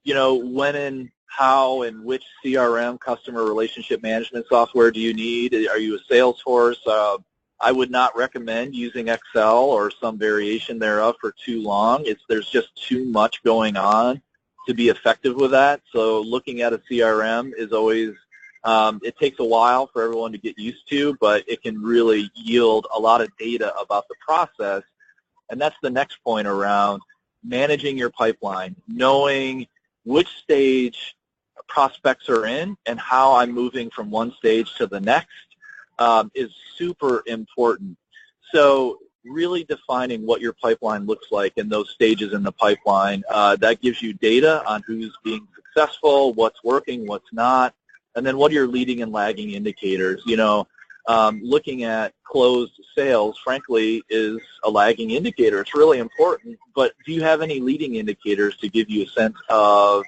you know, when and how and which CRM, customer relationship management software, do you need? Are you a Salesforce? I would not recommend using Excel or some variation thereof for too long. There's just too much going on to be effective with that. So looking at a CRM is always, it takes a while for everyone to get used to, but it can really yield a lot of data about the process. And that's the next point around managing your pipeline, knowing which stage prospects are in and how I'm moving from one stage to the next is super important. So really defining what your pipeline looks like in those stages in the pipeline, that gives you data on who's being successful, what's working, what's not, and then what are your leading and lagging indicators. You know, looking at closed sales, frankly, is a lagging indicator. It's really important, but do you have any leading indicators to give you a sense of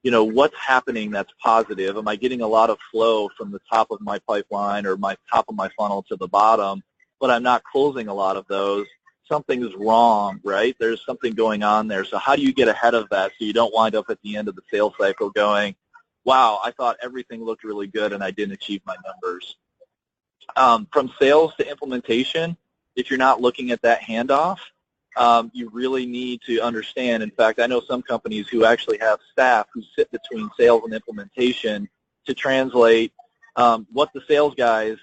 what's happening that's positive? Am I getting a lot of flow from the top of my pipeline or my top of my funnel to the bottom, but I'm not closing a lot of those? Something's wrong, right? There's something going on there. So how do you get ahead of that so you don't wind up at the end of the sales cycle going, wow, I thought everything looked really good and I didn't achieve my numbers? From sales to implementation, if you're not looking at that handoff, you really need to understand. In fact, I know some companies who actually have staff who sit between sales and implementation to translate what the sales guys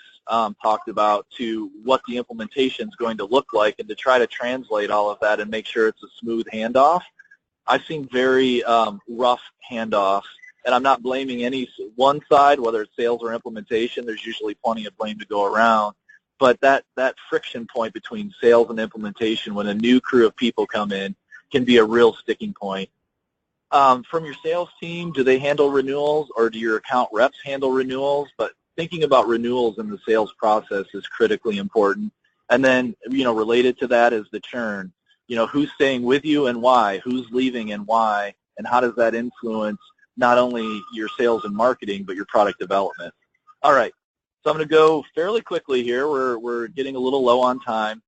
talked about to what the implementation is going to look like, and to try to translate all of that and make sure it's a smooth handoff. I've seen very rough handoffs, and I'm not blaming any one side, whether it's sales or implementation. There's usually plenty of blame to go around. But that friction point between sales and implementation when a new crew of people come in can be a real sticking point. From your sales team, do they handle renewals, or do your account reps handle renewals? But thinking about renewals in the sales process is critically important. And then, related to that is the churn. Who's staying with you and why? Who's leaving and why? And how does that influence not only your sales and marketing, but your product development? All right. So I'm going to go fairly quickly here. We're getting a little low on time.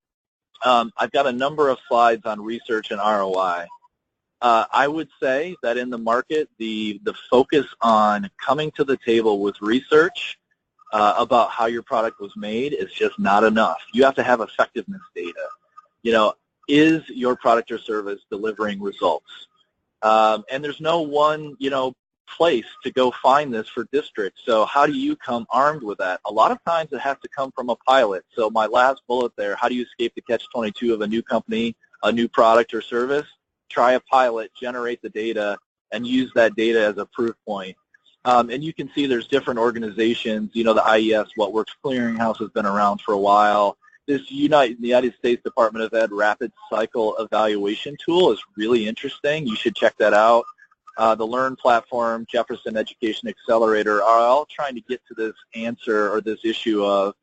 I've got a number of slides on research and ROI. I would say that in the market, the focus on coming to the table with research about how your product was made is just not enough. You have to have effectiveness data. Is your product or service delivering results? And there's no one, place to go find this for districts. So how do you come armed with that? A lot of times it has to come from a pilot. So my last bullet there, how do you escape the catch-22 of a new company, a new product or service? Try a pilot, generate the data, and use that data as a proof point. And you can see there's different organizations. The IES, What Works Clearinghouse, has been around for a while. This United States Department of Ed Rapid Cycle Evaluation tool is really interesting. You should check that out. The Learn platform, Jefferson Education Accelerator are all trying to get to this answer or this issue of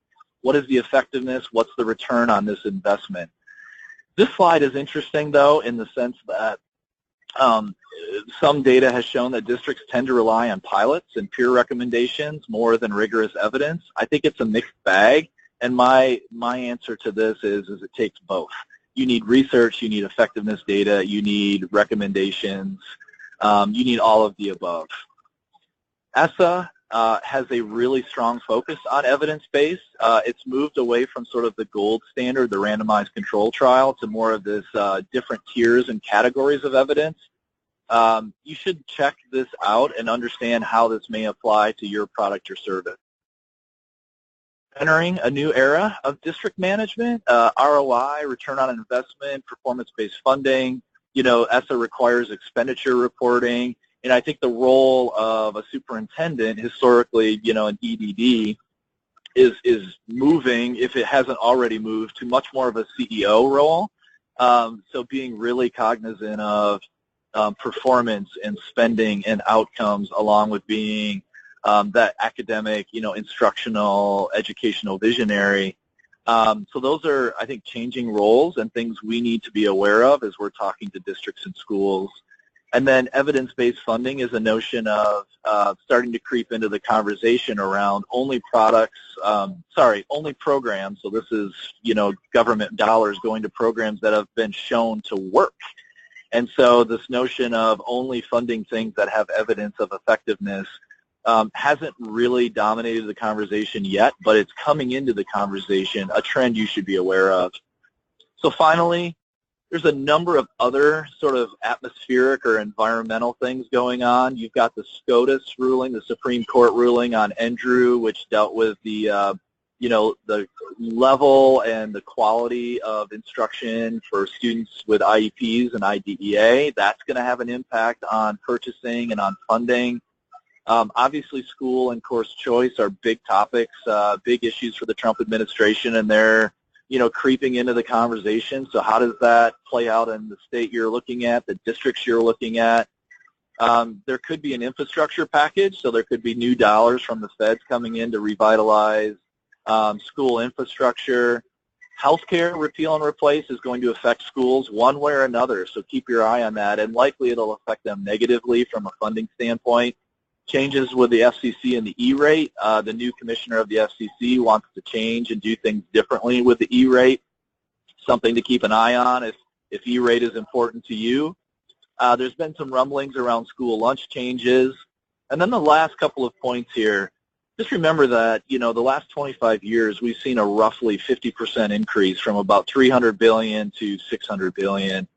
what is the effectiveness, what's the return on this investment. This slide is interesting, though, in the sense that some data has shown that districts tend to rely on pilots and peer recommendations more than rigorous evidence. I think it's a mixed bag, and my answer to this is it takes both. You need research, you need effectiveness data, you need recommendations, you need all of the above. ESSA has a really strong focus on evidence-based. It's moved away from sort of the gold standard, the randomized control trial, to more of this different tiers and categories of evidence. You should check this out and understand how this may apply to your product or service. Entering a new era of district management, ROI, return on investment, performance-based funding. ESSA requires expenditure reporting, and I think the role of a superintendent historically, in EDD, is moving, if it hasn't already moved, to much more of a CEO role. So being really cognizant of performance and spending and outcomes, along with being that academic, instructional, educational visionary. So those are, I think, changing roles and things we need to be aware of as we're talking to districts and schools. And then evidence-based funding is a notion of starting to creep into the conversation around only programs. So this is, government dollars going to programs that have been shown to work. And so this notion of only funding things that have evidence of effectiveness hasn't really dominated the conversation yet, but it's coming into the conversation, a trend you should be aware of. So finally, there's a number of other sort of atmospheric or environmental things going on. You've got the SCOTUS ruling, the Supreme Court ruling on Andrew, which dealt with the the level and the quality of instruction for students with IEPs and IDEA. That's going to have an impact on purchasing and on funding. Obviously, school and course choice are big topics, big issues for the Trump administration, and they're, creeping into the conversation. So how does that play out in the state you're looking at, the districts you're looking at? There could be an infrastructure package, so there could be new dollars from the feds coming in to revitalize school infrastructure. Healthcare repeal and replace is going to affect schools one way or another, so keep your eye on that, and likely it'll affect them negatively from a funding standpoint. Changes with the FCC and the E-rate. The new commissioner of the FCC wants to change and do things differently with the E-rate. Something to keep an eye on if E-rate is important to you. There's been some rumblings around school lunch changes. And then the last couple of points here, just remember that, the last 25 years, we've seen a roughly 50% increase from about $300 billion to $600 billion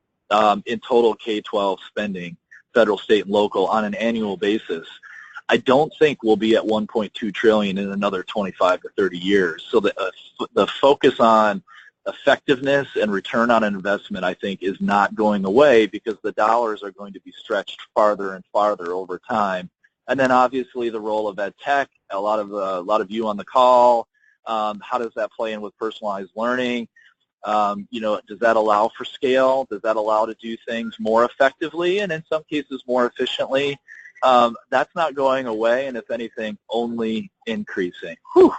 in total K-12 spending, federal, state, and local, on an annual basis. I don't think we'll be at $1.2 trillion in another 25 to 30 years. So the focus on effectiveness and return on investment, I think, is not going away because the dollars are going to be stretched farther and farther over time. And then obviously the role of Edtech, a lot of you on the call, how does that play in with personalized learning? Does that allow for scale? Does that allow to do things more effectively and in some cases more efficiently? That's not going away, and if anything, only increasing. Whew.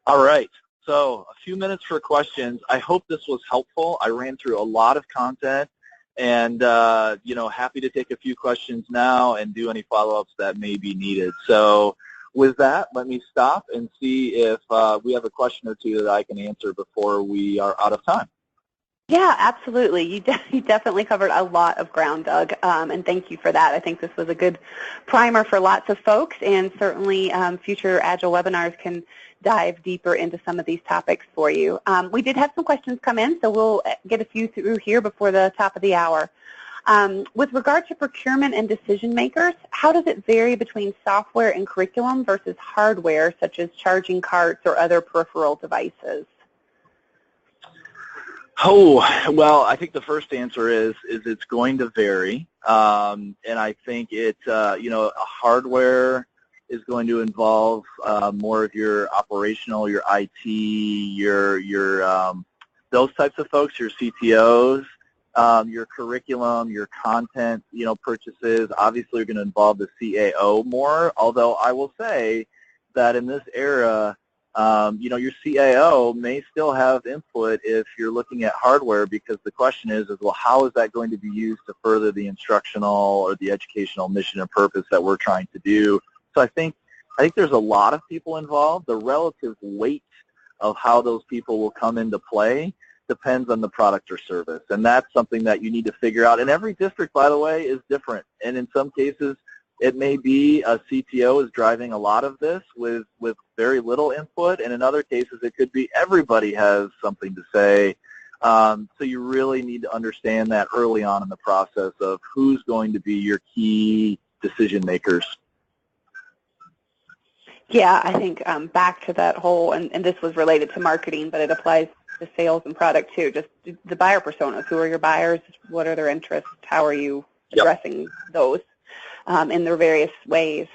All right. So a few minutes for questions. I hope this was helpful. I ran through a lot of content, and happy to take a few questions now and do any follow-ups that may be needed. So with that, let me stop and see if we have a question or two that I can answer before we are out of time. Yeah, absolutely. You definitely covered a lot of ground, Doug, and thank you for that. I think this was a good primer for lots of folks, and certainly future Agile webinars can dive deeper into some of these topics for you. We did have some questions come in, so we'll get a few through here before the top of the hour. With regard to procurement and decision makers, how does it vary between software and curriculum versus hardware, such as charging carts or other peripheral devices? Oh, well, I think the first answer is it's going to vary, and I think hardware is going to involve more of your operational, your IT, your those types of folks, your CTOs, your curriculum, your content, purchases. Obviously, are going to involve the CAO more. Although I will say that in this era, your CAO may still have input if you're looking at hardware, because the question is, well, how is that going to be used to further the instructional or the educational mission and purpose that we're trying to do? So I think there's a lot of people involved. The relative weight of how those people will come into play depends on the product or service, and that's something that you need to figure out. And every district, by the way, is different, and in some cases, it may be a CTO is driving a lot of this with very little input, and in other cases it could be everybody has something to say. So you really need to understand that early on in the process of who's going to be your key decision makers. Yeah, I think back to that whole, and this was related to marketing, but it applies to sales and product too, just the buyer personas. Who are your buyers? What are their interests? How are you addressing those? In their various ways.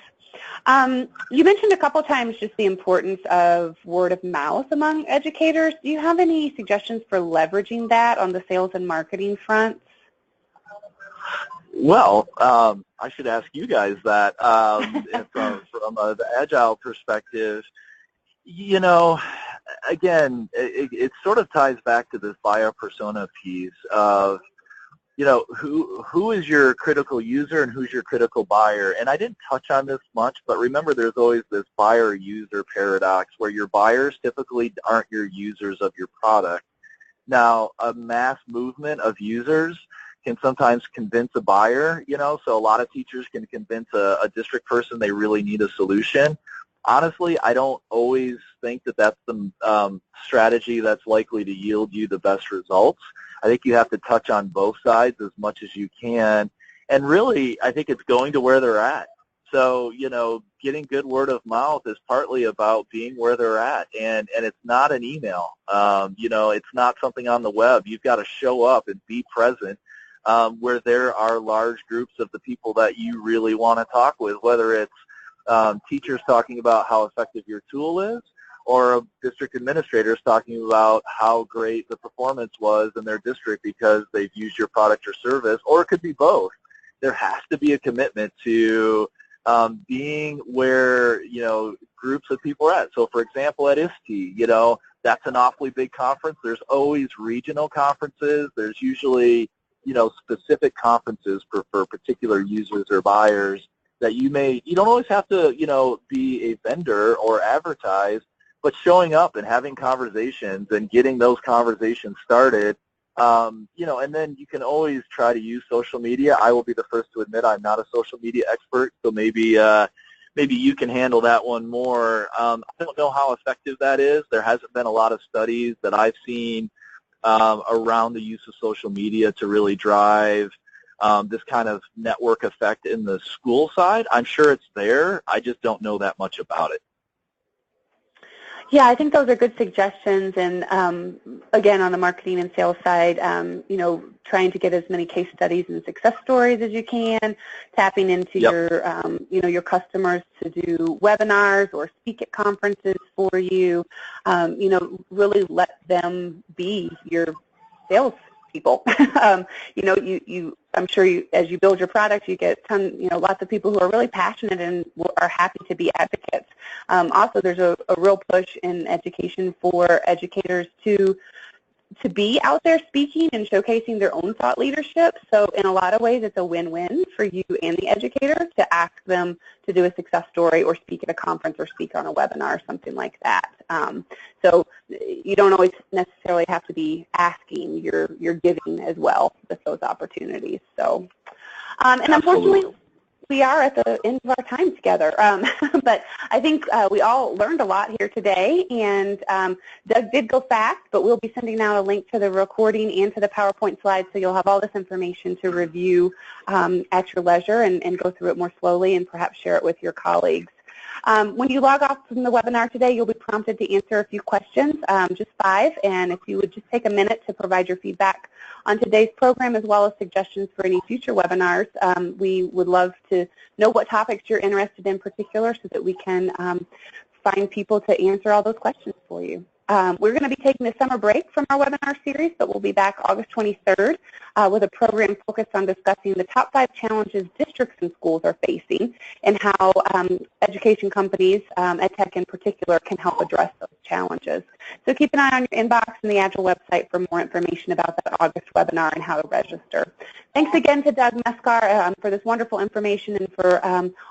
You mentioned a couple times just the importance of word of mouth among educators. Do you have any suggestions for leveraging that on the sales and marketing front? Well, I should ask you guys that from the Agile perspective. Again, it sort of ties back to this buyer persona piece of, who is your critical user and who's your critical buyer? And I didn't touch on this much, but remember there's always this buyer-user paradox where your buyers typically aren't your users of your product. Now, a mass movement of users can sometimes convince a buyer, so a lot of teachers can convince a district person they really need a solution. Honestly, I don't always think that that's the strategy that's likely to yield you the best results. I think you have to touch on both sides as much as you can. And really, I think it's going to where they're at. So, getting good word of mouth is partly about being where they're at. And it's not an email. It's not something on the web. You've got to show up and be present where there are large groups of the people that you really want to talk with, whether it's teachers talking about how effective your tool is, or district administrators talking about how great the performance was in their district because they've used your product or service, or it could be both. There has to be a commitment to being where, groups of people are at. So, for example, at ISTE, that's an awfully big conference. There's always regional conferences. There's usually, specific conferences for particular users or buyers that you don't always have to, be a vendor or advertise, but showing up and having conversations and getting those conversations started, and then you can always try to use social media. I will be the first to admit I'm not a social media expert, so maybe you can handle that one more. I don't know how effective that is. There hasn't been a lot of studies that I've seen around the use of social media to really drive this kind of network effect in the school side. I'm sure it's there. I just don't know that much about it. Yeah, I think those are good suggestions, and again, on the marketing and sales side, trying to get as many case studies and success stories as you can, tapping into your customers to do webinars or speak at conferences for you, really let them be your sales people. I'm sure as you build your product, you get lots of people who are really passionate and are happy to be advocates. Also, there's a real push in education for educators to be out there speaking and showcasing their own thought leadership. So in a lot of ways, it's a win-win for you and the educator to ask them to do a success story or speak at a conference or speak on a webinar or something like that. So you don't always necessarily have to be asking, you're giving as well with those opportunities. So, and unfortunately, we are at the end of our time together, but I think we all learned a lot here today, and Doug did go fast, but we'll be sending out a link to the recording and to the PowerPoint slides, so you'll have all this information to review at your leisure and go through it more slowly and perhaps share it with your colleagues. When you log off from the webinar today, you'll be prompted to answer a few questions, just 5, and if you would just take a minute to provide your feedback on today's program as well as suggestions for any future webinars. We would love to know what topics you're interested in particular so that we can find people to answer all those questions for you. We're going to be taking a summer break from our webinar series, but we'll be back August 23rd with a program focused on discussing the top 5 challenges districts and schools are facing and how education companies, Edtech in particular, can help address those challenges. So keep an eye on your inbox and the Agile website for more information about that August webinar and how to register. Thanks again to Doug Mesecar for this wonderful information and for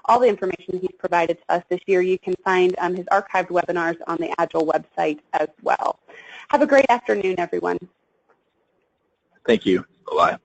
all the information he's provided to us this year. You can find his archived webinars on the Agile website as well. Have a great afternoon, everyone. Thank you. Bye-bye.